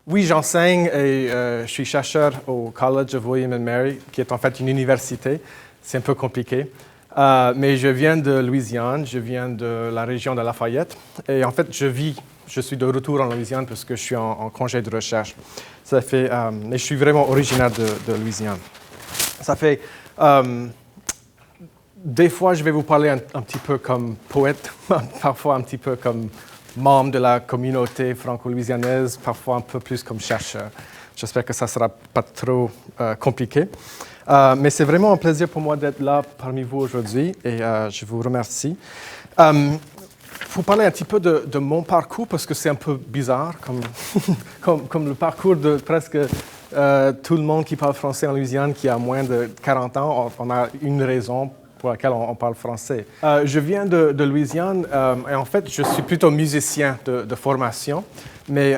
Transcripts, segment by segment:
Oui, j'enseigne et je suis chercheur au College of William and Mary, qui est en fait une université. C'est un peu compliqué. Mais je viens de Louisiane, je viens de la région de Lafayette. Et en fait, je suis de retour en Louisiane parce que je suis en congé de recherche. Mais je suis vraiment originaire de Louisiane. Des fois, je vais vous parler un petit peu comme poète, parfois un petit peu comme membre de la communauté franco-louisianaise, parfois un peu plus comme chercheur. J'espère que ça ne sera pas trop compliqué. Mais c'est vraiment un plaisir pour moi d'être là parmi vous aujourd'hui et je vous remercie. Pour parler un petit peu de mon parcours, parce que c'est un peu bizarre, comme le parcours de presque tout le monde qui parle français en Louisiane, qui a moins de 40 ans, on a une raison pour laquelle on parle français. Je viens de Louisiane et en fait, je suis plutôt musicien de formation, mais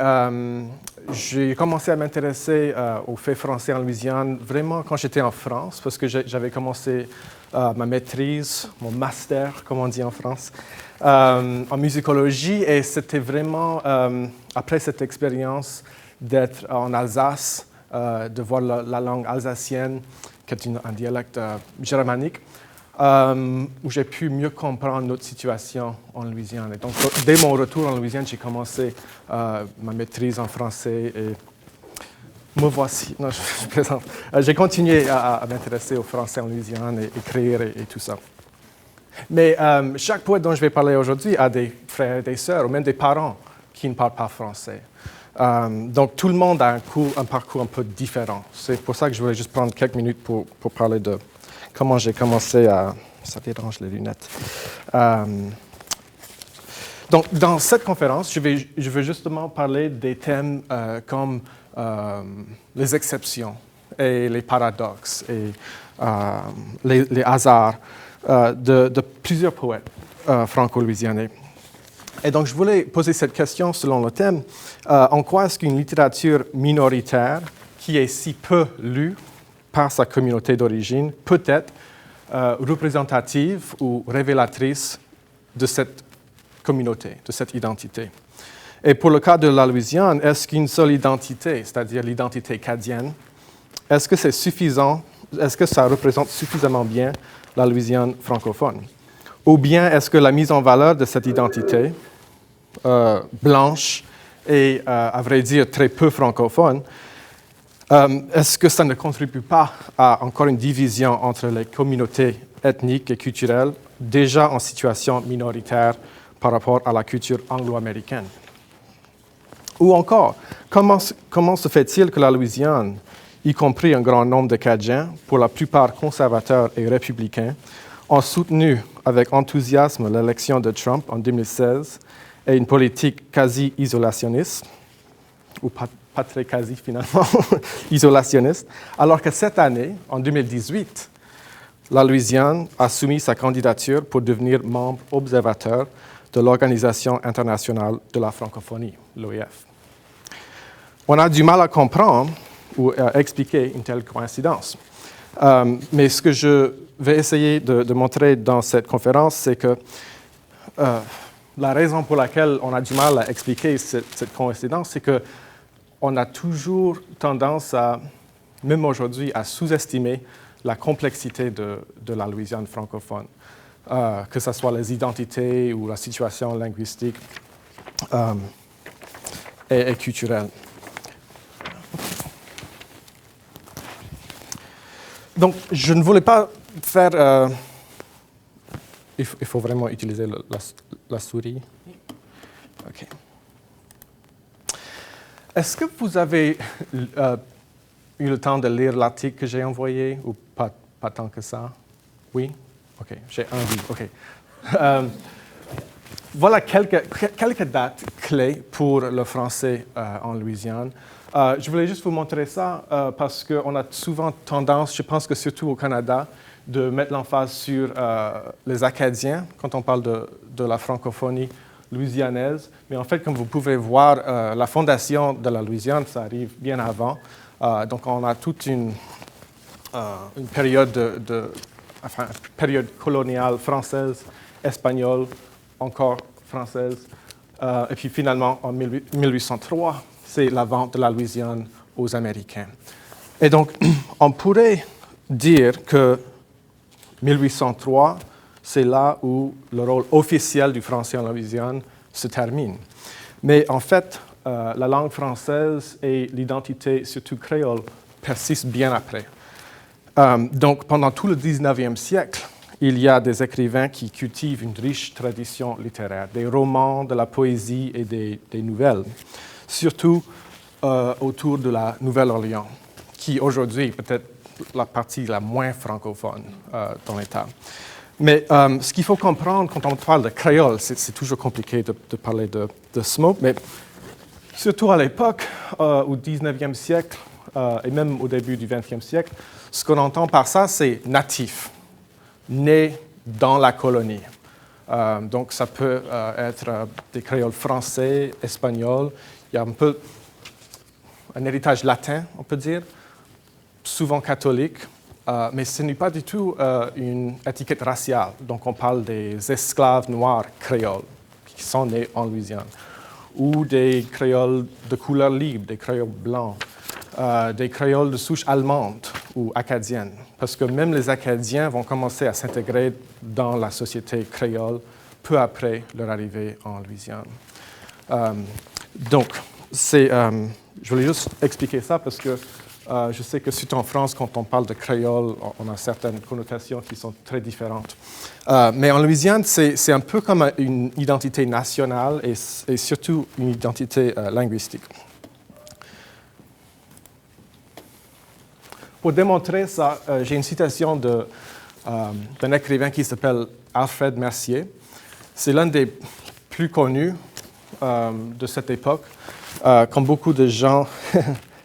j'ai commencé à m'intéresser aux faits français en Louisiane vraiment quand j'étais en France, parce que j'avais commencé ma maîtrise, mon master, comme on dit en France, en musicologie, et c'était vraiment, après cette expérience d'être en Alsace, de voir la langue alsacienne, qui est un dialecte germanique, où j'ai pu mieux comprendre notre situation en Louisiane. Et donc, dès mon retour en Louisiane, j'ai commencé ma maîtrise en français et me voici. Non, je plaisante. J'ai continué à m'intéresser au français en Louisiane et écrire et tout ça. Mais chaque poète dont je vais parler aujourd'hui a des frères et des sœurs, ou même des parents qui ne parlent pas français. Donc, tout le monde a un parcours un peu différent. C'est pour ça que je voulais juste prendre quelques minutes pour parler de comment j'ai commencé à... Ça dérange les lunettes. Donc, dans cette conférence, je vais justement parler des thèmes comme les exceptions et les paradoxes et les hasards de plusieurs poètes franco-louisianais. Et donc, je voulais poser cette question selon le thème. En quoi est-ce qu'une littérature minoritaire, qui est si peu lue par sa communauté d'origine, peut être représentative ou révélatrice de cette communauté, de cette identité? Et pour le cas de la Louisiane, est-ce qu'une seule identité, c'est-à-dire l'identité acadienne, est-ce que c'est suffisant, est-ce que ça représente suffisamment bien la Louisiane francophone? Ou bien est-ce que la mise en valeur de cette identité blanche et, à vrai dire, très peu francophone, est-ce que ça ne contribue pas à encore une division entre les communautés ethniques et culturelles déjà en situation minoritaire par rapport à la culture anglo-américaine? Ou encore, comment se fait-il que la Louisiane, y compris un grand nombre de Cadiens, pour la plupart conservateurs et républicains, ont soutenu avec enthousiasme l'élection de Trump en 2016 et une politique quasi isolationniste, ou pas très quasi finalement, isolationniste, alors que cette année, en 2018, la Louisiane a soumis sa candidature pour devenir membre observateur de l'Organisation internationale de la francophonie, l'OIF. On a du mal à comprendre ou à expliquer une telle coïncidence. Mais ce que je vais essayer de montrer dans cette conférence, c'est que la raison pour laquelle on a du mal à expliquer cette coïncidence, c'est qu'on a toujours tendance à, même aujourd'hui, à sous-estimer la complexité de la Louisiane francophone, que ce soit les identités ou la situation linguistique et culturelle. Donc, je ne voulais pas faire... il faut vraiment utiliser la souris. OK. Est-ce que vous avez eu le temps de lire l'article que j'ai envoyé ou pas tant que ça? Oui? OK. J'ai un oui. OK. Voilà quelques dates clés pour le français en Louisiane. Je voulais juste vous montrer ça parce qu'on a souvent tendance, je pense que surtout au Canada, de mettre l'emphase sur les Acadiens quand on parle de la francophonie louisianaise. Mais en fait, comme vous pouvez voir, la fondation de la Louisiane, ça arrive bien avant. Donc, on a toute une période période coloniale française, espagnole, encore française. Et puis finalement, en 1803, c'est la vente de la Louisiane aux Américains. Et donc, on pourrait dire que 1803, c'est là où le rôle officiel du français en Louisiane se termine. Mais en fait, la langue française et l'identité, surtout créole, persistent bien après. Donc, pendant tout le 19e siècle, il y a des écrivains qui cultivent une riche tradition littéraire, des romans, de la poésie et des nouvelles, surtout autour de la Nouvelle-Orléans, qui aujourd'hui est peut-être la partie la moins francophone dans l'État. Mais ce qu'il faut comprendre quand on parle de créole, c'est toujours compliqué de parler de ce mot, mais surtout à l'époque, au 19e siècle et même au début du 20e siècle, ce qu'on entend par ça, c'est natif, né dans la colonie. Donc ça peut être des créoles français, espagnols, il y a un peu un héritage latin, on peut dire, souvent catholique, mais ce n'est pas du tout une étiquette raciale. Donc on parle des esclaves noirs créoles qui sont nés en Louisiane, ou des créoles de couleur libre, des créoles blancs, des créoles de souche allemande ou acadienne, parce que même les Acadiens vont commencer à s'intégrer dans la société créole peu après leur arrivée en Louisiane. Donc, je voulais juste expliquer ça parce que je sais que surtout en France, quand on parle de créole, on a certaines connotations qui sont très différentes. Mais en Louisiane, c'est un peu comme une identité nationale et surtout une identité linguistique. Pour démontrer ça, j'ai une citation d'un écrivain qui s'appelle Alfred Mercier. C'est l'un des plus connus de cette époque. Comme beaucoup de gens,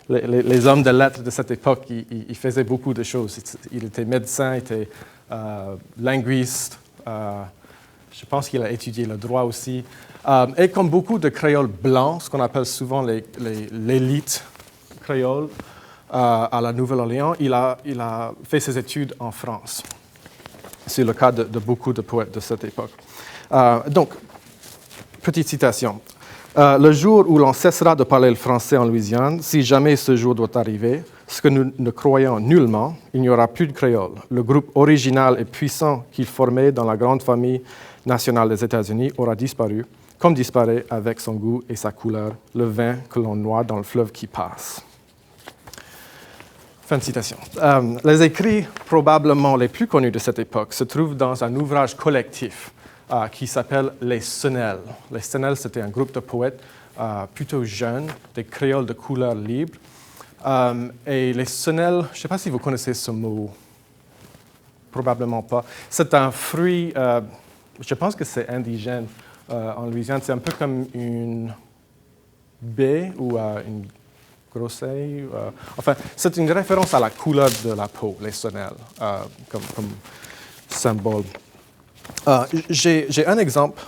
les hommes de lettres de cette époque, ils faisaient beaucoup de choses. Il était médecin, il était linguiste. Je pense qu'il a étudié le droit aussi. Et comme beaucoup de créoles blancs, ce qu'on appelle souvent l'élite créole, à la Nouvelle-Orléans, il a fait ses études en France. C'est le cas de beaucoup de poètes de cette époque. Donc, petite citation. Le jour où l'on cessera de parler le français en Louisiane, si jamais ce jour doit arriver, ce que nous ne croyons nullement, il n'y aura plus de créole. Le groupe original et puissant qu'il formait dans la grande famille nationale des États-Unis aura disparu, comme disparaît avec son goût et sa couleur le vin que l'on noie dans le fleuve qui passe. Fin de citation. Les écrits probablement les plus connus de cette époque se trouvent dans un ouvrage collectif qui s'appelle Les Sonnelles. Les Sonnelles, c'était un groupe de poètes plutôt jeunes, des créoles de couleur libre. Et les Sonnelles, je ne sais pas si vous connaissez ce mot, probablement pas. C'est un fruit, je pense que c'est indigène en Louisiane. C'est un peu comme une baie ou une grosseille. Enfin, c'est une référence à la couleur de la peau, les Sonnelles, comme symbole. J'ai un exemple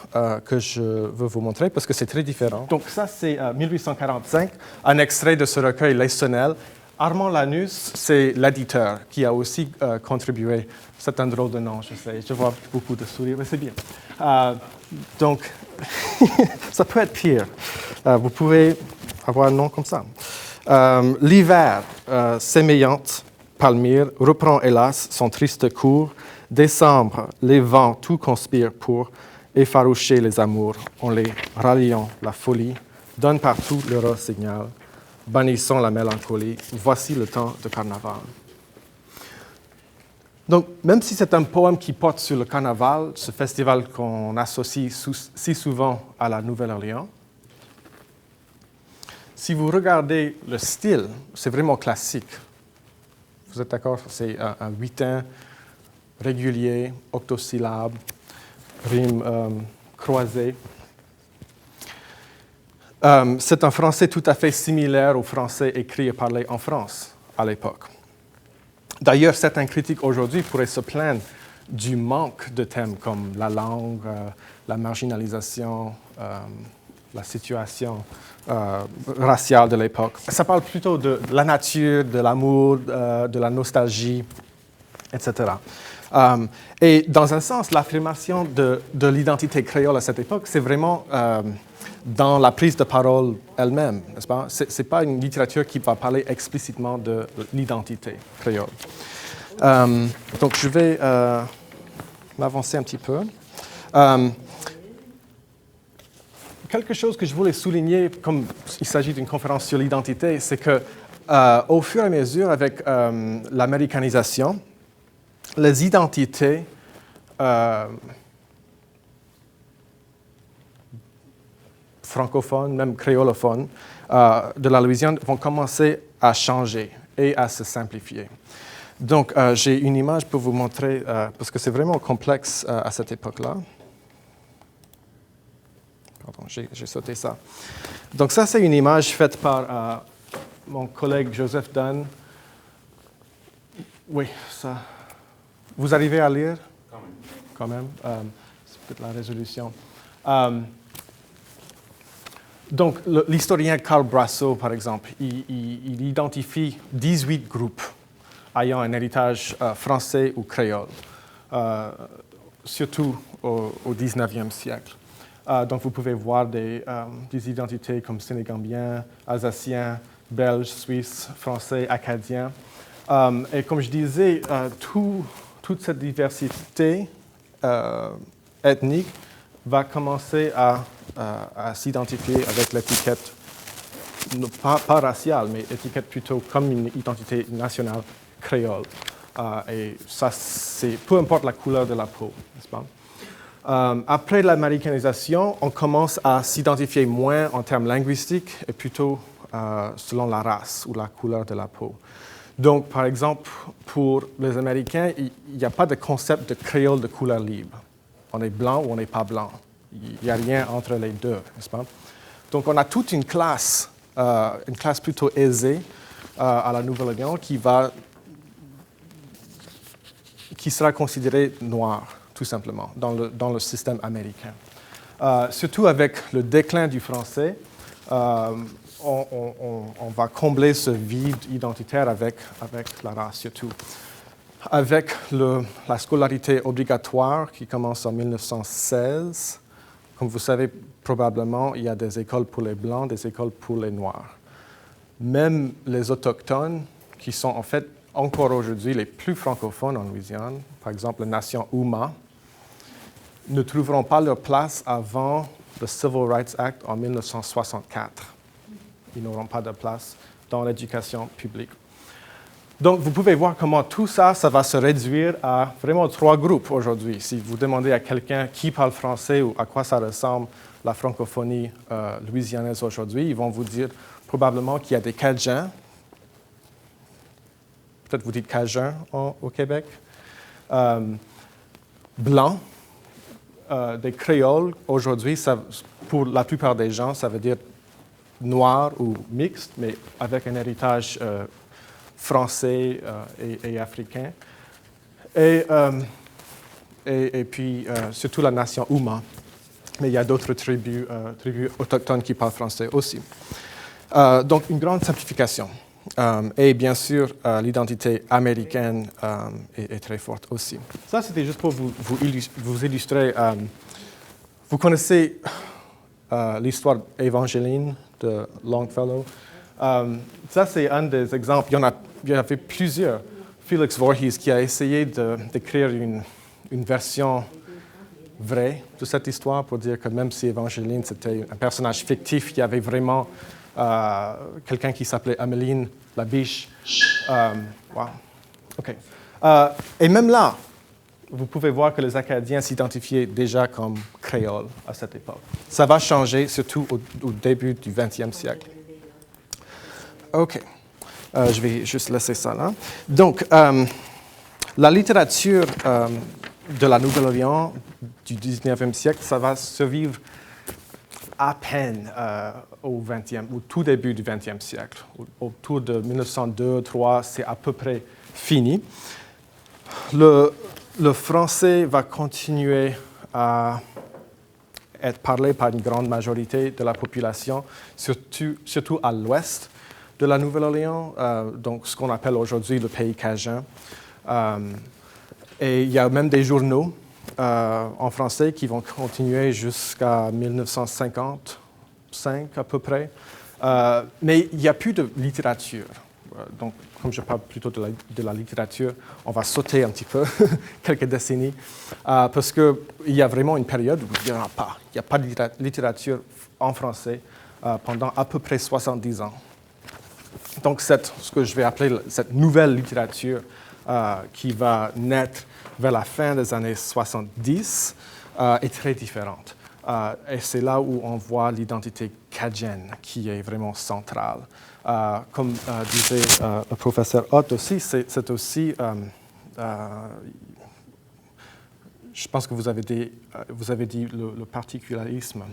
que je veux vous montrer parce que c'est très différent. Donc ça, c'est 1845, un extrait de ce recueil Les Sonnelles. Armand Lanus, c'est l'éditeur qui a aussi contribué. C'est un drôle de nom, je sais. Je vois beaucoup de sourires, mais c'est bien. Donc, ça peut être pire. Vous pouvez avoir un nom comme ça. L'hiver, sémillante, Palmyre, reprend hélas son triste cours. Décembre, les vents tout conspirent pour effaroucher les amours. En les ralliant, la folie donne partout l'heureux signal. Bannissons la mélancolie. Voici le temps de carnaval. Donc, même si c'est un poème qui porte sur le carnaval, ce festival qu'on associe si souvent à la Nouvelle-Orléans, si vous regardez le style, c'est vraiment classique. Vous êtes d'accord? C'est un huitain régulier, octosyllabe, rime croisée. C'est un français tout à fait similaire au français écrit et parlé en France à l'époque. D'ailleurs, certains critiques aujourd'hui pourraient se plaindre du manque de thèmes comme la langue, la marginalisation, la situation raciale de l'époque. Ça parle plutôt de la nature, de l'amour, de la nostalgie, etc. Et dans un sens, l'affirmation de l'identité créole à cette époque, c'est vraiment dans la prise de parole elle-même, n'est-ce pas? Ce n'est pas une littérature qui va parler explicitement de l'identité créole. Donc, je vais m'avancer un petit peu. Quelque chose que je voulais souligner, comme il s'agit d'une conférence sur l'identité, c'est que au fur et à mesure, avec l'américanisation, les identités francophones, même créolophones, de la Louisiane vont commencer à changer et à se simplifier. Donc, j'ai une image pour vous montrer, parce que c'est vraiment complexe à cette époque-là. Pardon, j'ai sauté ça. Donc, ça, c'est une image faite par mon collègue Joseph Dunn. Oui, ça. Vous arrivez à lire? Quand même. C'est peut-être la résolution. Donc, l'historien Carl Brasso, par exemple, il identifie 18 groupes ayant un héritage français ou créole, surtout au 19e siècle. Donc, vous pouvez voir des identités comme sénégambien, alsacien, belge, suisse, français, acadien. Et comme je disais, toute cette diversité ethnique va commencer à s'identifier avec l'étiquette, pas raciale, mais étiquette plutôt comme une identité nationale créole. Et ça, c'est peu importe la couleur de la peau, n'est-ce pas? Après l'américanisation, on commence à s'identifier moins en termes linguistiques et plutôt selon la race ou la couleur de la peau. Donc, par exemple, pour les Américains, il n'y a pas de concept de créole de couleur libre. On est blanc ou on n'est pas blanc. Il n'y a rien entre les deux, n'est-ce pas? Donc, on a toute une classe plutôt aisée à la Nouvelle-Orléans qui sera considérée noire, tout simplement, dans le système américain. Surtout avec le déclin du français, on va combler ce vide identitaire avec la race, surtout. Avec la scolarité obligatoire qui commence en 1916, comme vous savez probablement, il y a des écoles pour les Blancs, des écoles pour les Noirs. Même les Autochtones, qui sont en fait encore aujourd'hui les plus francophones en Louisiane, par exemple la nation Houma, ne trouveront pas leur place avant le Civil Rights Act en 1964. Ils n'auront pas de place dans l'éducation publique. Donc, vous pouvez voir comment tout ça va se réduire à vraiment 3 groupes aujourd'hui. Si vous demandez à quelqu'un qui parle français ou à quoi ça ressemble la francophonie louisianaise aujourd'hui, ils vont vous dire probablement qu'il y a des Cajuns. Peut-être vous dites Cajun au Québec. Blancs, des créoles. Aujourd'hui, pour la plupart des gens, ça veut dire noir ou mixte, mais avec un héritage français et africain. Et puis, surtout la nation Houma. Mais il y a d'autres tribus autochtones qui parlent français aussi. Donc, une grande simplification. Et bien sûr, l'identité américaine est très forte aussi. Ça, c'était juste pour vous illustrer. Vous connaissez l'histoire évangeline de Longfellow. Ça, c'est un des exemples. Il y en avait plusieurs. Félix Voorhees qui a essayé d'écrire une version vraie de cette histoire pour dire que même si Évangeline, c'était un personnage fictif, il y avait vraiment quelqu'un qui s'appelait Améline Labiche. Wow. OK. Et même là, vous pouvez voir que les Acadiens s'identifiaient déjà comme créoles à cette époque. Ça va changer, surtout au début du 20e siècle. OK. Je vais juste laisser ça là. Donc, la littérature de la Nouvelle-Orléans du 19e siècle, ça va survivre à peine au tout début du 20e siècle. Autour de 1902-1903, c'est à peu près fini. Le français va continuer à être parlé par une grande majorité de la population, surtout à l'ouest de la Nouvelle-Orléans, donc ce qu'on appelle aujourd'hui le pays cajun. Et il y a même des journaux en français qui vont continuer jusqu'à 1950, 1965 à peu près. Mais il n'y a plus de littérature. Donc, comme je parle plutôt de la littérature, on va sauter un petit peu quelques décennies, parce qu'il y a vraiment une période où il n'y en a pas. Il n'y a pas de littérature en français pendant à peu près 70 ans. Donc, ce que je vais appeler cette nouvelle littérature qui va naître vers la fin des années 70 est très différente. Et c'est là où on voit l'identité cadienne qui est vraiment centrale. Comme disait le professeur Ott aussi, c'est aussi, je pense que vous avez dit le particularisme.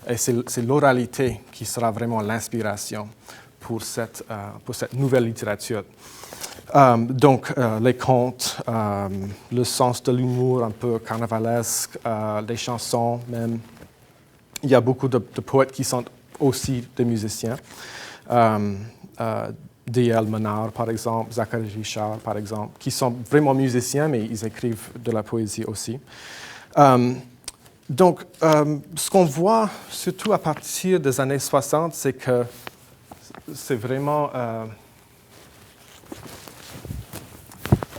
Et c'est l'oralité qui sera vraiment l'inspiration pour cette nouvelle littérature. Donc, les contes, le sens de l'humour un peu carnavalesque, les chansons même. Il y a beaucoup de poètes qui sont aussi des musiciens. D.L. Menard, par exemple, Zachary Richard, par exemple, qui sont vraiment musiciens, mais ils écrivent de la poésie aussi. Donc, ce qu'on voit, surtout à partir des années 60, c'est que c'est vraiment...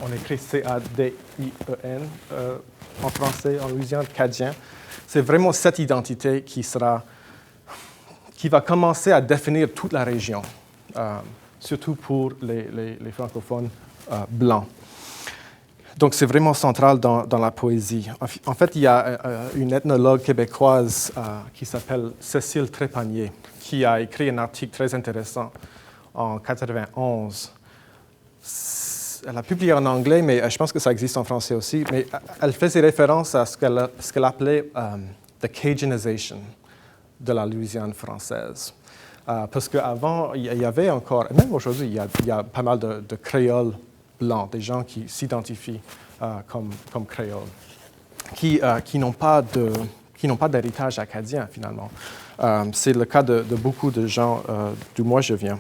on écrit C-A-D-I-E-N en français, en Louisiane, cadien. C'est vraiment cette identité qui va commencer à définir toute la région, surtout pour les francophones blancs. Donc, c'est vraiment central dans la poésie. En fait, il y a une ethnologue québécoise qui s'appelle Cécile Trépanier, qui a écrit un article très intéressant en 1991. Elle a publié en anglais, mais je pense que ça existe en français aussi. Mais elle faisait référence à ce qu'elle appelait the Cajunization de la Louisiane française. Parce qu'avant, il y avait encore, et même aujourd'hui, il y a pas mal de créoles blancs, des gens qui s'identifient comme créoles, qui n'ont pas d'héritage acadien, finalement. C'est le cas de beaucoup de gens d'où moi je viens.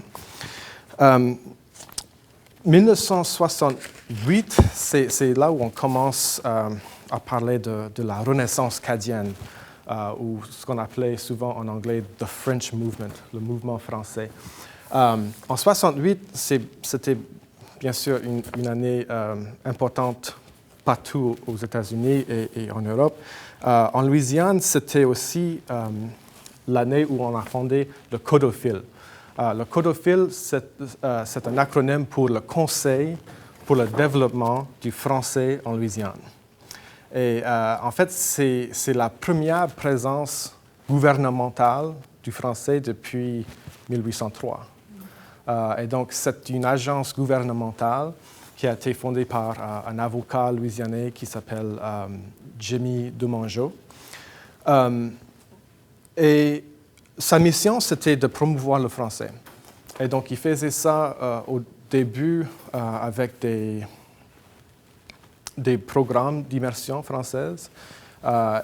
1968, c'est là où on commence à parler de la Renaissance cadienne, ou ce qu'on appelait souvent en anglais « the French movement », le mouvement français. En 68, c'était bien sûr une année importante partout aux États-Unis et en Europe. En Louisiane, c'était aussi l'année où on a fondé le CODOFIL. Le CODOFIL, c'est un acronyme pour le Conseil pour le développement du français en Louisiane. Et en fait, c'est la première présence gouvernementale du français depuis 1803. Et donc, c'est une agence gouvernementale qui a été fondée par un avocat louisianais qui s'appelle Jimmy Dumongeau. Et sa mission, c'était de promouvoir le français. Et donc, il faisait ça au début avec des programmes d'immersion française.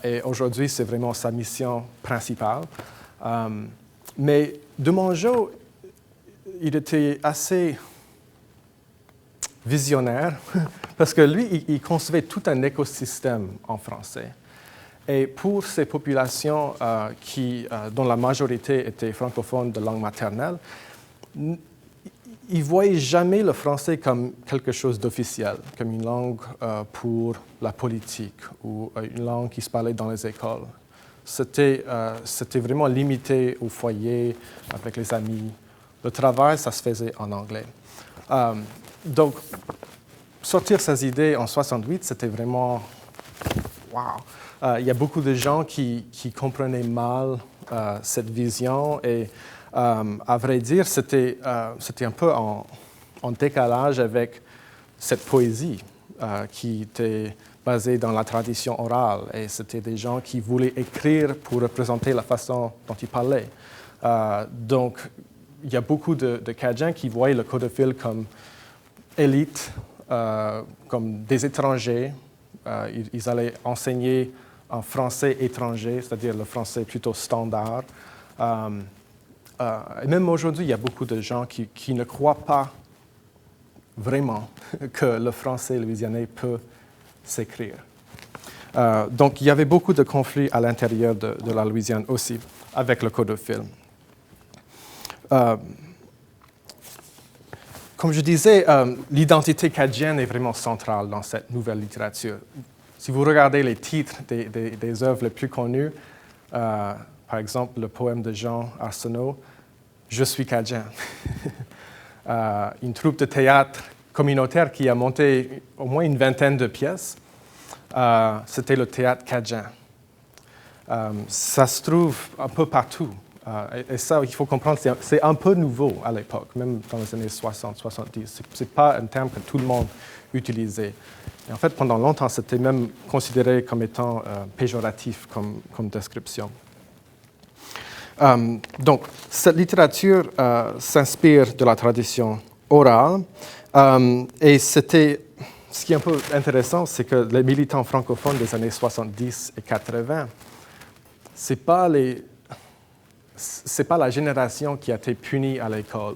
Et aujourd'hui, c'est vraiment sa mission principale. Mais Dumongeau, il était assez visionnaire parce que lui, il concevait tout un écosystème en français. Et pour ces populations dont la majorité était francophone de langue maternelle, ils ne voyaient jamais le français comme quelque chose d'officiel, comme une langue pour la politique ou une langue qui se parlait dans les écoles. C'était vraiment limité au foyer, avec les amis. Le travail, ça se faisait en anglais. Donc, sortir ces idées en 68, c'était vraiment... Wow! Il y a beaucoup de gens qui comprenaient mal cette vision et, à vrai dire, c'était un peu en décalage avec cette poésie qui était basée dans la tradition orale. Et c'était des gens qui voulaient écrire pour représenter la façon dont ils parlaient. Donc, il y a beaucoup de Cadiens qui voyaient le CODOFIL comme élite, comme des étrangers. Ils allaient enseigner en français étranger, c'est-à-dire le français plutôt standard. Et même aujourd'hui, il y a beaucoup de gens qui ne croient pas vraiment que le français louisianais peut s'écrire. Donc, il y avait beaucoup de conflits à l'intérieur de la Louisiane aussi, avec le CODOFIL. comme je disais, l'identité cadienne est vraiment centrale dans cette nouvelle littérature. Si vous regardez les titres des œuvres les plus connues, par exemple le poème de Jean Arsenault, « Je suis cadien ». Une troupe de théâtre communautaire qui a monté au moins une vingtaine de pièces, c'était le théâtre cadien. Ça se trouve un peu partout. Et ça, il faut comprendre, c'est un peu nouveau à l'époque, même dans les années 60, 70. Ce n'est pas un terme que tout le monde utilisait. Et en fait, pendant longtemps, c'était même considéré comme étant péjoratif comme description. Donc, cette littérature s'inspire de la tradition orale. Et ce qui est un peu intéressant, c'est que les militants francophones des années 70 et 80, ce n'est pas la génération qui a été punie à l'école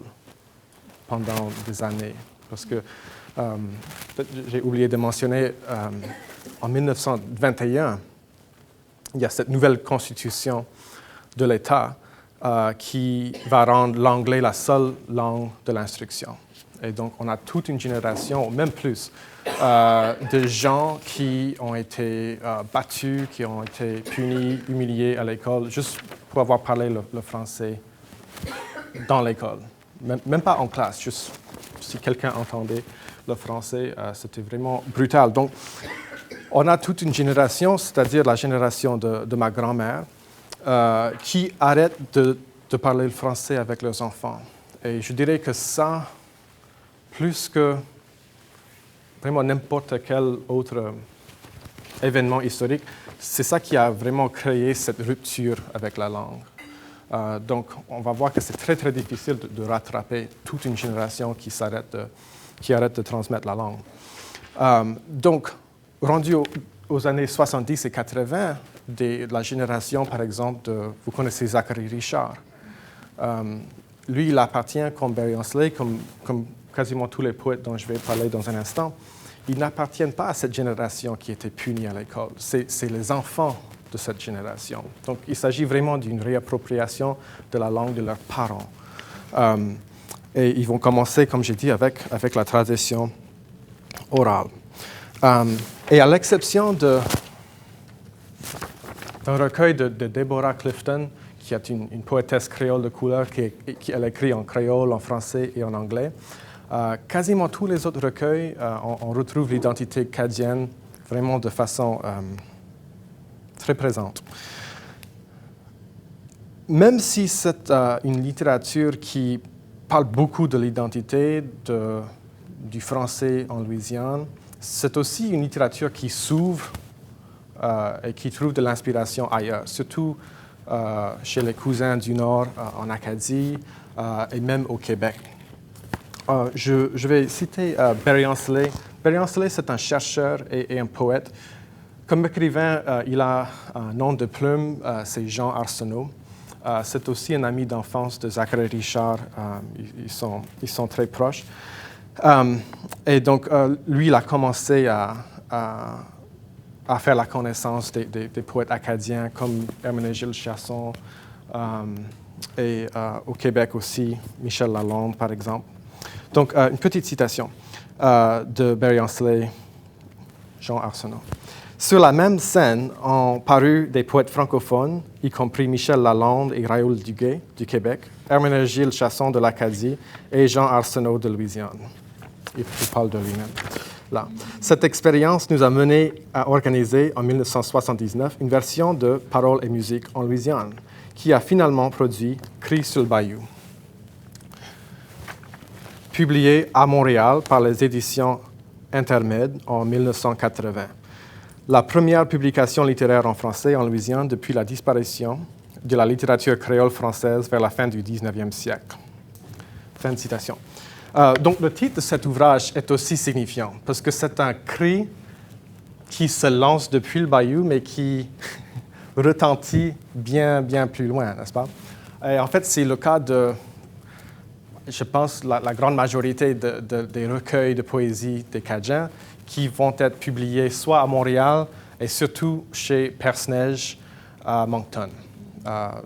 pendant des années. Parce que, j'ai oublié de mentionner, en 1921, il y a cette nouvelle constitution de l'État qui va rendre l'anglais la seule langue de l'instruction. Et donc, on a toute une génération, même plus, de gens qui ont été battus, qui ont été punis, humiliés à l'école, juste pour avoir parlé le français dans l'école. Même pas en classe, juste si quelqu'un entendait le français, c'était vraiment brutal. Donc, on a toute une génération, c'est-à-dire la génération de ma grand-mère, qui arrête de parler le français avec leurs enfants. Et je dirais que ça, plus que vraiment n'importe quel autre événement historique, c'est ça qui a vraiment créé cette rupture avec la langue. Donc, on va voir que c'est très, très difficile de rattraper toute une génération qui arrête de transmettre la langue. Donc, rendu aux années 70 et 80, de la génération, par exemple, vous connaissez Zachary Richard. Lui, il appartient, comme Barry Ansley, comme quasiment tous les poètes dont je vais parler dans un instant, ils n'appartiennent pas à cette génération qui était punie à l'école. C'est les enfants de cette génération. Donc, il s'agit vraiment d'une réappropriation de la langue de leurs parents. Et ils vont commencer, comme j'ai dit, avec la tradition orale. Et à l'exception d'un recueil de Deborah Clifton, qui est une poétesse créole de couleur, qui elle écrit en créole, en français et en anglais, quasiment tous les autres recueils, on retrouve l'identité cadienne vraiment de façon très présente. Même si c'est une littérature qui parle beaucoup de l'identité du français en Louisiane, c'est aussi une littérature qui s'ouvre et qui trouve de l'inspiration ailleurs, surtout chez les cousins du Nord en Acadie et même au Québec. Je vais citer Barry Ansley. Barry Ansley, c'est un chercheur et un poète. Comme écrivain, il a un nom de plume, c'est Jean Arsenault. C'est aussi un ami d'enfance de Zachary Richard. Ils sont très proches. Et donc, lui, il a commencé à faire la connaissance des poètes acadiens comme Herménégilde Chasson et au Québec aussi, Michel Lalonde, par exemple. Donc, une petite citation de Barry Ansley, Jean Arsenault. Sur la même scène ont paru des poètes francophones, y compris Michel Lalonde et Raoul Duguay du Québec, Herménégilde Chasson de l'Acadie et Jean Arsenault de Louisiane. Il parle de lui-même. Là. Cette expérience nous a mené à organiser en 1979 une version de Paroles et musique en Louisiane, qui a finalement produit Cris sur le Bayou, publié à Montréal par les éditions Intermède en 1980. La première publication littéraire en français en Louisiane depuis la disparition de la littérature créole française vers la fin du 19e siècle. Fin de citation. Donc, le titre de cet ouvrage est aussi signifiant, parce que c'est un cri qui se lance depuis le bayou, mais qui retentit bien, bien plus loin, n'est-ce pas? Et en fait, c'est le cas de, je pense, la grande majorité des recueils de poésie des Cajuns qui vont être publiés soit à Montréal et surtout chez Perce-Neige à Moncton.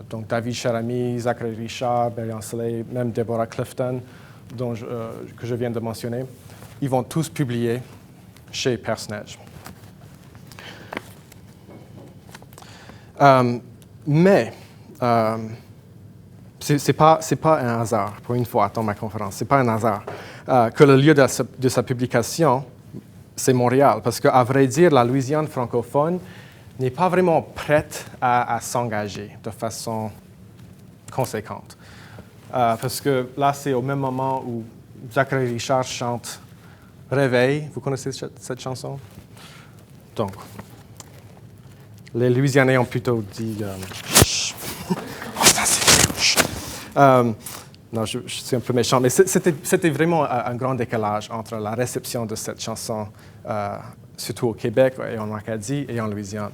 Donc David Cherami, Zachary Richard, Barry Ancelet, même Deborah Clifton, que je viens de mentionner, ils vont tous publier chez Personnage. Mais c'est pas un hasard, pour une fois, dans ma conférence, c'est pas un hasard que le lieu de sa publication, c'est Montréal, parce qu'à vrai dire, la Louisiane francophone n'est pas vraiment prête à s'engager de façon conséquente. Parce que là, c'est au même moment où Zachary Richard chante « Réveil ». Vous connaissez cette chanson? Donc, les Louisianais ont plutôt dit chut. Non, je suis un peu méchant, mais c'était vraiment un grand décalage entre la réception de cette chanson, surtout au Québec et en Acadie et en Louisiane.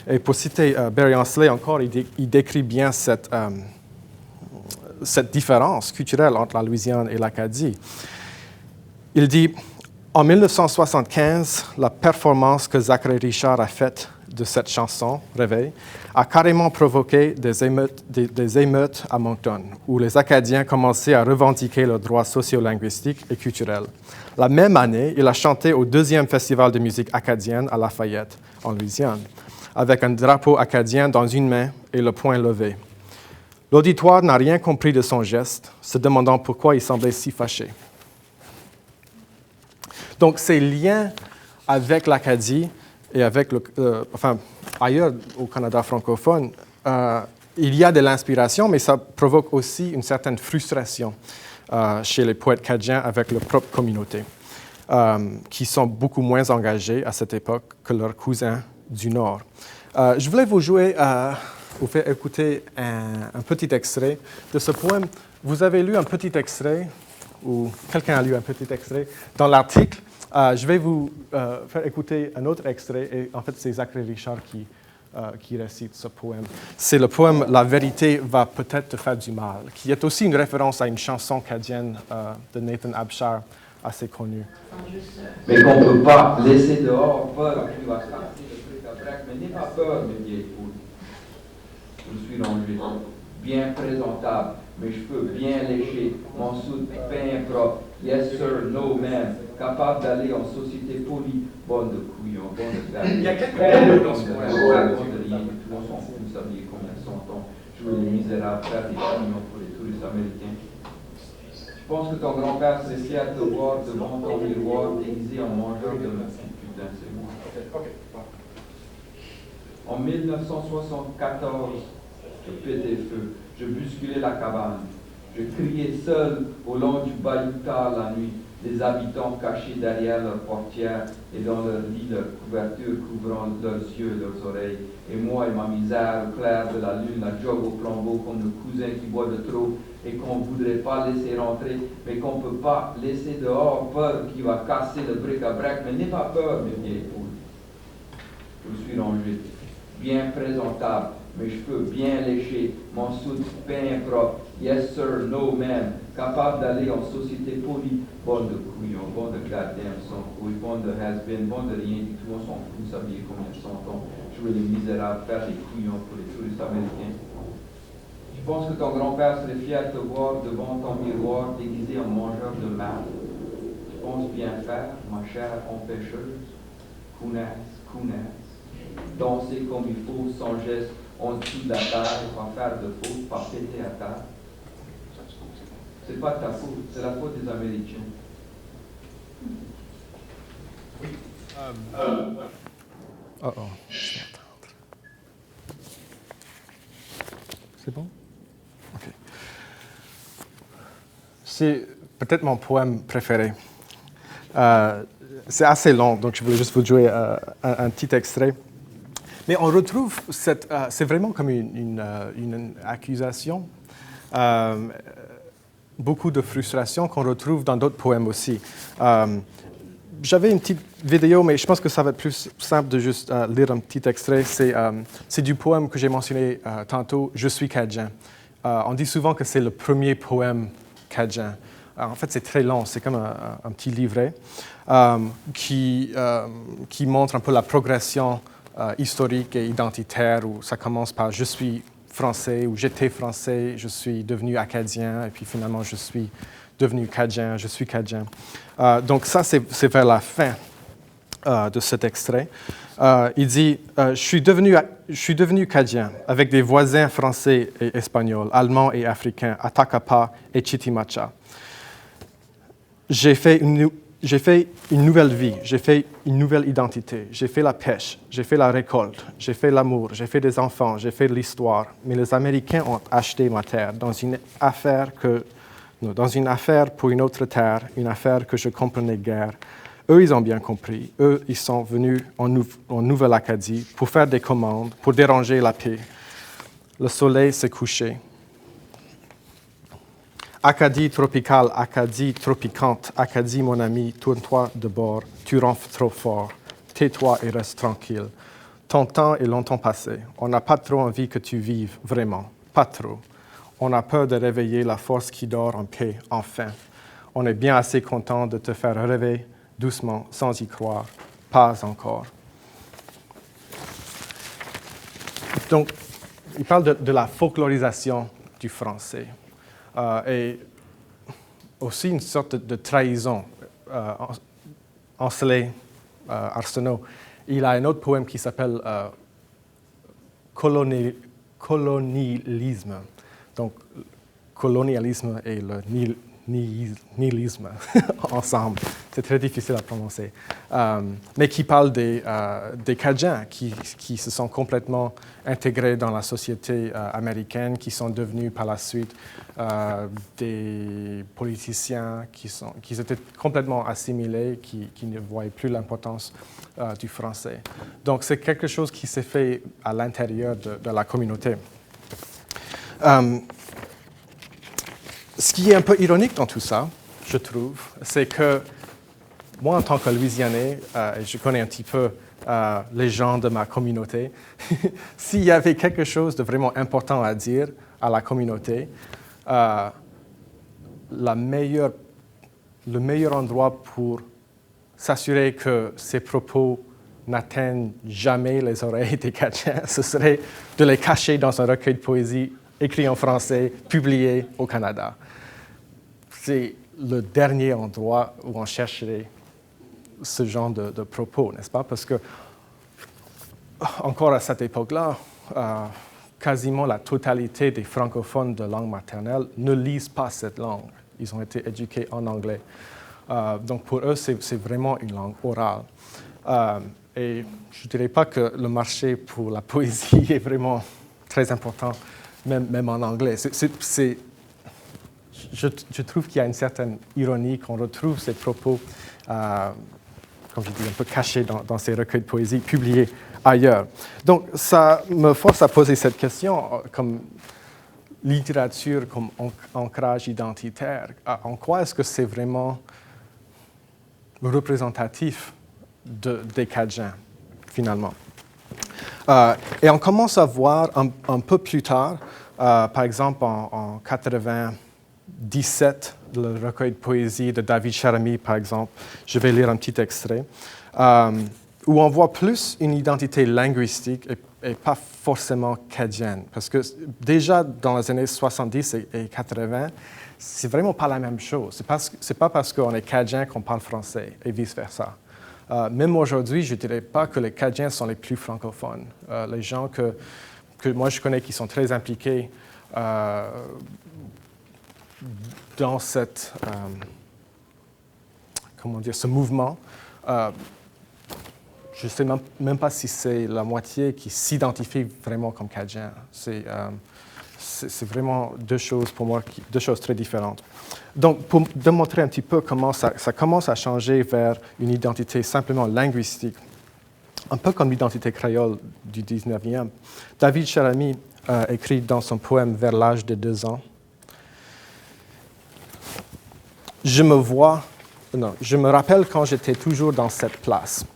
Et pour citer Barry Ancelet encore, il décrit bien cette différence culturelle entre la Louisiane et l'Acadie. Il dit « En 1975, la performance que Zachary Richard a faite de cette chanson, Réveil, a carrément provoqué des émeutes à Moncton, où les Acadiens commençaient à revendiquer leurs droits sociolinguistiques et culturels. La même année, il a chanté au 2e Festival de musique acadienne à Lafayette, en Louisiane, avec un drapeau acadien dans une main et le poing levé. L'auditoire n'a rien compris de son geste, se demandant pourquoi il semblait si fâché. » Donc, ces liens avec l'Acadie et avec ailleurs au Canada francophone, il y a de l'inspiration, mais ça provoque aussi une certaine frustration chez les poètes cadiens avec leur propre communauté, qui sont beaucoup moins engagés à cette époque que leurs cousins du Nord. Je voulais vous faire écouter un petit extrait de ce poème. Vous avez lu un petit extrait, ou quelqu'un a lu un petit extrait dans l'article. Je vais vous faire écouter un autre extrait, et en fait, c'est Zachary Richard qui récite ce poème. C'est le poème « La vérité va peut-être te faire du mal », qui est aussi une référence à une chanson cadienne de Nathan Abshire, assez connue. Mais qu'on ne peut pas laisser dehors, peur qu'il va casser le bric-à-brac, mais n'aie pas peur, mes vieilles poules. Je suis rangé, bien présentable, mes cheveux bien léchés, mon soude bien propre. Yes sir, no man, capable d'aller en société polie, bonne de couillon, bonne de gars. Il y a quelques bonne de rien du tout, on s'en fout, vous saviez combien sont on jouer les misérables, faire des couillons pour les touristes américains. Je pense que ton grand-père serait fier de te voir devant ton miroir déguisé en mangeur de matin. Putain, c'est moi. En 1974, je pétais feu, je bousculais la cabane. Je criais seul au long du bayou tard la nuit, les habitants cachés derrière leurs portières et dans leur lit, leurs couvertures couvrant leurs yeux et leurs oreilles. Et moi et ma misère au clair de la lune, la jogue au flambeau comme le cousin qui boit de trop et qu'on ne voudrait pas laisser rentrer, mais qu'on ne peut pas laisser dehors, peur qu'il va casser le bric-à-brac. Mais n'aie pas peur, mes vieilles poules. Je suis rangé, bien présentable, mes cheveux bien léchés, mon soude bien propre. Yes sir, no man, capable d'aller en société polie, bonne de couillon, bonne de goddamn sans couille, bonne de has-been, bonne de rien du tout, on s'en fout, vous saviez combien de sentons, jouer les misérables, faire des couillons pour les touristes américains. Je pense que ton grand-père serait fier de te voir devant ton miroir déguisé en mangeur de marde. Tu penses bien faire, ma chère empêcheuse, counasse, danser comme il faut, sans geste, en dessous de la terre, pas faire de faute, pas péter à terre. C'est pas ta faute, c'est la faute des Américains. C'est bon? OK. C'est peut-être mon poème préféré. C'est assez long, donc je voulais juste vous jouer un petit extrait. Mais on retrouve c'est vraiment comme une accusation, beaucoup de frustration qu'on retrouve dans d'autres poèmes aussi. J'avais une petite vidéo, mais je pense que ça va être plus simple de juste lire un petit extrait. C'est du poème que j'ai mentionné tantôt, « Je suis Cadien ». On dit souvent que c'est le premier poème cadien. En fait, c'est très long, c'est comme un petit livret qui montre un peu la progression historique et identitaire, où ça commence par « Je suis français ou j'étais français, je suis devenu acadien et puis finalement je suis devenu cadien, je suis cadien. Donc ça, c'est vers la fin de cet extrait. Il dit je suis devenu cadien avec des voisins français et espagnols, allemands et africains, Atacapa et Chitimacha. J'ai fait une nouvelle vie, j'ai fait une nouvelle identité, j'ai fait la pêche, j'ai fait la récolte, j'ai fait l'amour, j'ai fait des enfants, j'ai fait l'histoire. Mais les Américains ont acheté ma terre dans une affaire pour une autre terre, une affaire que je comprenais guère. Eux, ils ont bien compris. Eux, ils sont venus en Nouvelle-Acadie pour faire des commandes, pour déranger la paix. Le soleil s'est couché. Acadie tropicale, Acadie tropicante, Acadie mon ami, tourne-toi de bord, tu ronfles trop fort, tais-toi et reste tranquille. Ton temps est longtemps passé, on n'a pas trop envie que tu vives, vraiment, pas trop. On a peur de réveiller la force qui dort en paix, enfin. On est bien assez content de te faire rêver doucement, sans y croire, pas encore. Donc, il parle de la folklorisation du français. Et aussi une sorte de trahison. Ancelet Arsenault, il a un autre poème qui s'appelle Colonialisme. Donc, colonialisme et le nihilisme ensemble. C'est très difficile à prononcer. Mais qui parle des Cajuns qui se sont complètement intégrés dans la société américaine, qui sont devenus par la suite des politiciens, qui étaient complètement assimilés, qui ne voyaient plus l'importance du français. Donc c'est quelque chose qui s'est fait à l'intérieur de la communauté. Ce qui est un peu ironique dans tout ça, je trouve, c'est que moi, en tant que Louisianais, et je connais un petit peu les gens de ma communauté, s'il y avait quelque chose de vraiment important à dire à la communauté, le meilleur endroit pour s'assurer que ces propos n'atteignent jamais les oreilles des Cajuns, ce serait de les cacher dans un recueil de poésie écrit en français, publié au Canada. C'est le dernier endroit où on chercherait ce genre de propos, n'est-ce pas? Parce que, encore à cette époque-là, quasiment la totalité des francophones de langue maternelle ne lisent pas cette langue. Ils ont été éduqués en anglais. Donc pour eux, c'est vraiment une langue orale. Et je ne dirais pas que le marché pour la poésie est vraiment très important, même en anglais. Je trouve qu'il y a une certaine ironie qu'on retrouve ces propos, comme je dis, un peu cachés dans ces recueils de poésie publiés ailleurs. Donc, ça me force à poser cette question, comme littérature, comme ancrage identitaire. En quoi est-ce que c'est vraiment représentatif des Cajuns, finalement? Et on commence à voir un peu plus tard, par exemple en 97, le recueil de poésie de David Charamy, par exemple, je vais lire un petit extrait, où on voit plus une identité linguistique et pas forcément cadienne. Parce que déjà dans les années 70 et 80, c'est vraiment pas la même chose. C'est pas parce qu'on est cadien qu'on parle français et vice-versa. Même aujourd'hui, je ne dirais pas que les Cajuns sont les plus francophones. Les gens que moi je connais qui sont très impliqués dans cette, ce mouvement, je ne sais même pas si c'est la moitié qui s'identifie vraiment comme Cajun. C'est vraiment deux choses pour moi, deux choses très différentes. Donc, pour démontrer un petit peu comment ça commence à changer vers une identité simplement linguistique, un peu comme l'identité créole du 19e, David Charamy écrit dans son poème « Vers l'âge de 2 ans », je me rappelle quand j'étais toujours dans cette place.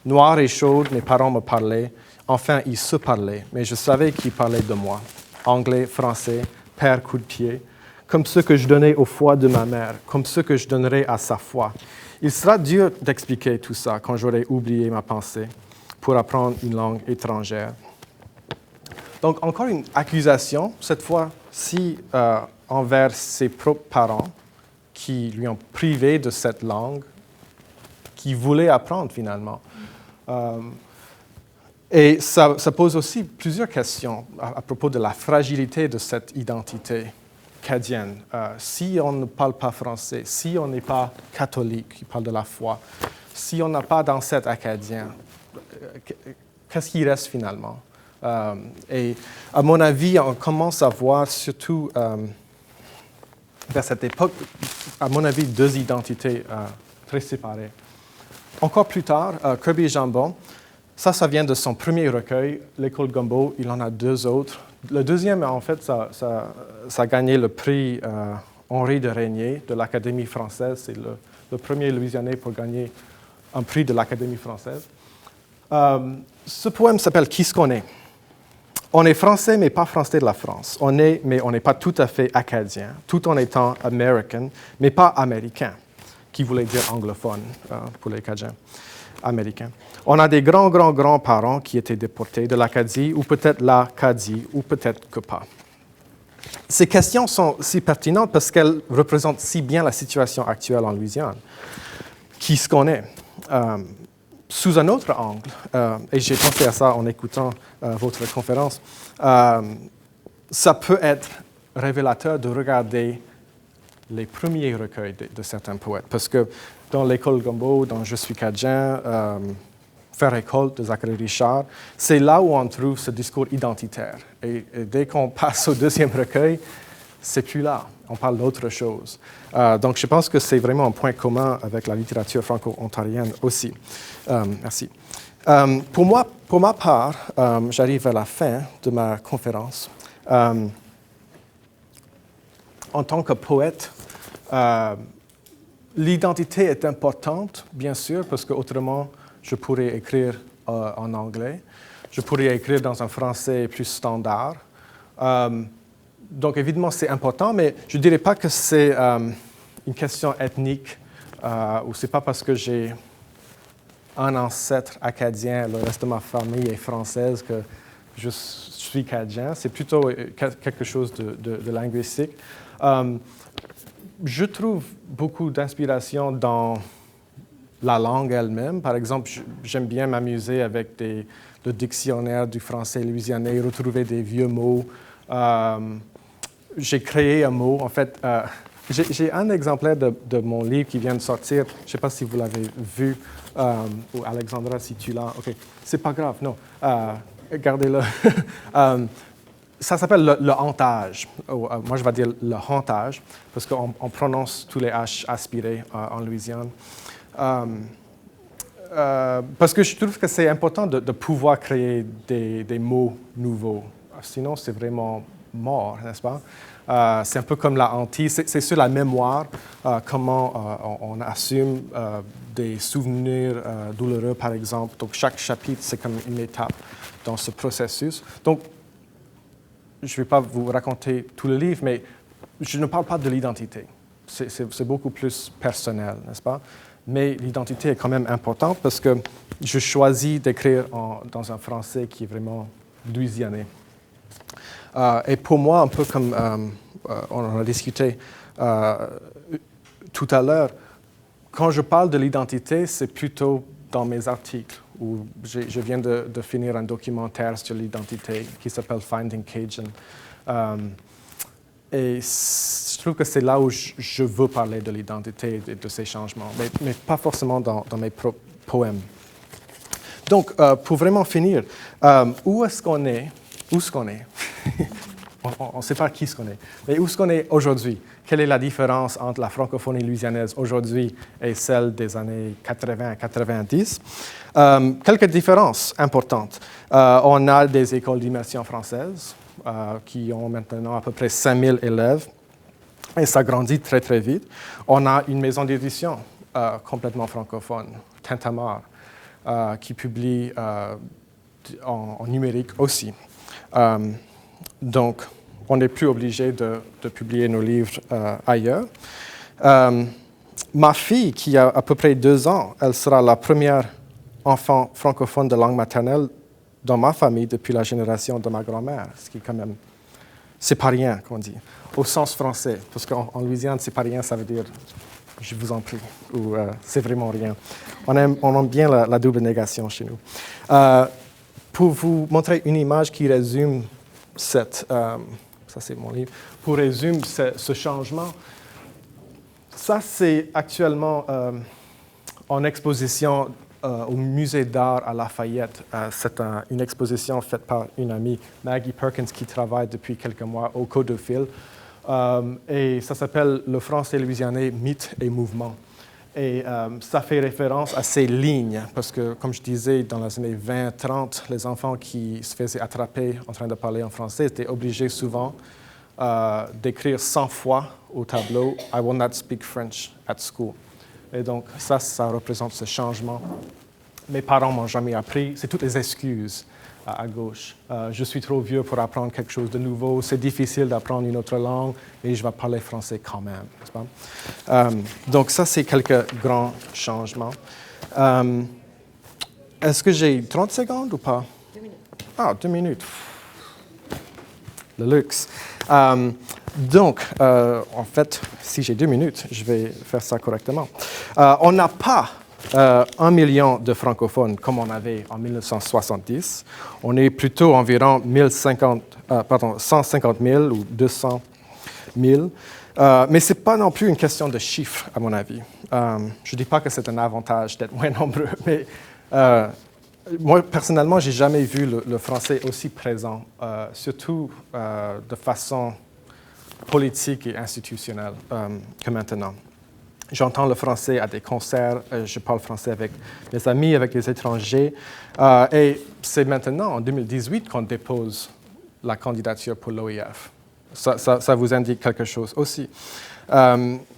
Noire et chaude, mes parents me parlaient. Enfin, ils se parlaient, mais je savais qu'ils parlaient de moi. Anglais, français, père coup de pied, comme ceux que je donnais au foie de ma mère, comme ceux que je donnerais à sa foi. Il sera dur d'expliquer tout ça quand j'aurai oublié ma pensée pour apprendre une langue étrangère. Donc, encore une accusation, cette fois-ci envers ses propres parents qui lui ont privé de cette langue qu'il voulait apprendre finalement. Et ça pose aussi plusieurs questions à propos de la fragilité de cette identité acadienne. Si on ne parle pas français, si on n'est pas catholique, qui parle de la foi, si on n'a pas d'ancêtre acadien, qu'est-ce qui reste finalement? Et à mon avis, on commence à voir surtout vers cette époque, à mon avis, deux identités très séparées. Encore plus tard, Kirby et Jambon, ça vient de son premier recueil, L'École Gumbo. Il en a deux autres. Le deuxième, en fait, ça a gagné le prix Henri de Régnier de l'Académie française. C'est le premier Louisianais pour gagner un prix de l'Académie française. Ce poème s'appelle « Qui se connaît ». On est français, mais pas français de la France. On est, mais on n'est pas tout à fait acadien, tout en étant American, mais pas américain, qui voulait dire anglophone pour les Acadiens américains. On a des grands-parents qui étaient déportés de l'Acadie, ou peut-être l'Acadie, ou peut-être que pas. Ces questions sont si pertinentes parce qu'elles représentent si bien la situation actuelle en Louisiane. Qui se connaît? Sous un autre angle, et j'ai pensé à ça en écoutant votre conférence, ça peut être révélateur de regarder les premiers recueils de certains poètes. Parce que dans l'École Gumbo, dans Je suis Cadien, Faire école de Zachary Richard, c'est là où on trouve ce discours identitaire. Et dès qu'on passe au deuxième recueil, c'est plus là. On parle d'autre chose. Donc, je pense que c'est vraiment un point commun avec la littérature franco-ontarienne aussi. Merci. Pour ma part, j'arrive à la fin de ma conférence. En tant que poète, l'identité est importante, bien sûr, parce qu'autrement, je pourrais écrire en anglais. Je pourrais écrire dans un français plus standard. Donc, évidemment, c'est important, mais je ne dirais pas que c'est une question ethnique ou ce n'est pas parce que j'ai un ancêtre acadien, le reste de ma famille est française, que je suis cadien. C'est plutôt quelque chose de linguistique. Je trouve beaucoup d'inspiration dans la langue elle-même. Par exemple, j'aime bien m'amuser avec le dictionnaire du français louisianais, retrouver des vieux mots. J'ai créé un mot. En fait, j'ai un exemplaire de mon livre qui vient de sortir. Je ne sais pas si vous l'avez vu, ou Alexandra, si tu l'as. OK, c'est pas grave, non. Gardez-le. Ça s'appelle le hantage. Moi, je vais dire le hantage, parce qu'on prononce tous les H aspirés en Louisiane. Parce que je trouve que c'est important de pouvoir créer des mots nouveaux. Sinon, c'est vraiment mort, n'est-ce pas? C'est un peu comme la hantise. C'est sur la mémoire, comment on assume des souvenirs douloureux, par exemple. Donc, chaque chapitre, c'est comme une étape dans ce processus. Donc, je ne vais pas vous raconter tout le livre, mais je ne parle pas de l'identité. C'est beaucoup plus personnel, n'est-ce pas? Mais l'identité est quand même importante parce que je choisis d'écrire dans un français qui est vraiment louisianais. Et pour moi, un peu comme on en a discuté tout à l'heure, quand je parle de l'identité, c'est plutôt dans mes articles où je viens de finir un documentaire sur l'identité qui s'appelle Finding Cajun. Et je trouve que c'est là où je veux parler de l'identité et de ces changements, mais pas forcément dans mes propres poèmes. Donc, pour vraiment finir, où est-ce qu'on est? Où est-ce qu'on est? On ne sait pas qui se connaît, mais où est-ce qu'on est aujourd'hui? Quelle est la différence entre la francophonie louisianaise aujourd'hui et celle des années 80-90? Quelques différences importantes. On a des écoles d'immersion françaises qui ont maintenant à peu près 5000 élèves et ça grandit très, très vite. On a une maison d'édition complètement francophone, Tintamarre, qui publie en numérique aussi. Donc, on n'est plus obligé de publier nos livres ailleurs. Ma fille, qui a à peu près 2 ans, elle sera la première enfant francophone de langue maternelle dans ma famille depuis la génération de ma grand-mère, ce qui est quand même, c'est pas rien, qu'on dit, au sens français, parce qu'en Louisiane, c'est pas rien, ça veut dire je vous en prie, ou c'est vraiment rien. On aime bien la double négation chez nous. Pour vous montrer une image qui résume ça c'est mon livre, pour résumer ce changement, ça c'est actuellement en exposition au Musée d'art à Lafayette. C'est une exposition faite par une amie, Maggie Perkins, qui travaille depuis quelques mois au Code de Fil. Et ça s'appelle « Le français louisianais, mythe et mouvement ». Et ça fait référence à ces lignes, parce que, comme je disais, dans les années 20-30, les enfants qui se faisaient attraper en train de parler en français étaient obligés souvent d'écrire 100 fois au tableau « I will not speak French at school ». Et donc, ça représente ce changement. Mes parents m'ont jamais appris, c'est toutes les excuses à gauche. Je suis trop vieux pour apprendre quelque chose de nouveau, c'est difficile d'apprendre une autre langue, et je vais parler français quand même, n'est-ce pas? Donc ça, c'est quelques grands changements. Est-ce que j'ai 30 secondes ou pas? 2 minutes. Ah, 2 minutes. Le luxe. Donc, en fait, si j'ai 2 minutes, je vais faire ça correctement. On n'a pas 1 million de francophones comme on avait en 1970. On est plutôt environ 150 000 ou 200 000. Mais ce n'est pas non plus une question de chiffres, à mon avis. Je ne dis pas que c'est un avantage d'être moins nombreux, mais moi, personnellement, je n'ai jamais vu le français aussi présent, surtout de façon politique et institutionnelle que maintenant. J'entends le français à des concerts, je parle français avec mes amis, avec les étrangers. Et c'est maintenant, en 2018, qu'on dépose la candidature pour l'OIF. Ça vous indique quelque chose aussi.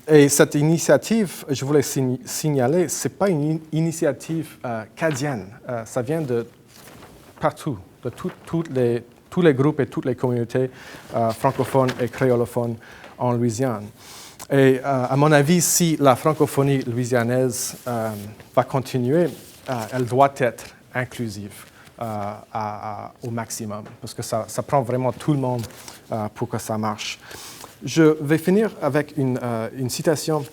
Et cette initiative, je voulais signaler, ce n'est pas une initiative cadienne. Ça vient de partout, de tous les groupes et toutes les communautés francophones et créolophones en Louisiane. Et à mon avis, si la francophonie louisianaise va continuer, elle doit être inclusive au maximum, parce que ça prend vraiment tout le monde pour que ça marche. Je vais finir avec une citation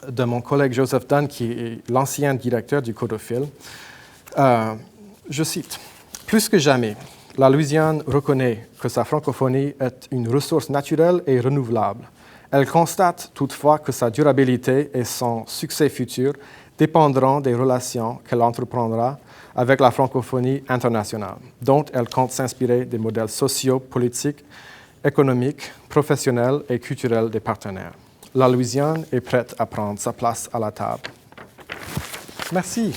de mon collègue Joseph Dunn, qui est l'ancien directeur du Code de Fil. Je cite, « Plus que jamais, la Louisiane reconnaît que sa francophonie est une ressource naturelle et renouvelable. Elle constate toutefois que sa durabilité et son succès futur dépendront des relations qu'elle entreprendra avec la francophonie internationale, dont elle compte s'inspirer des modèles sociaux, politiques, économiques, professionnels et culturels des partenaires. La Louisiane est prête à prendre sa place à la table. » Merci.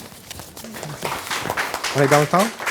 On est dans le temps?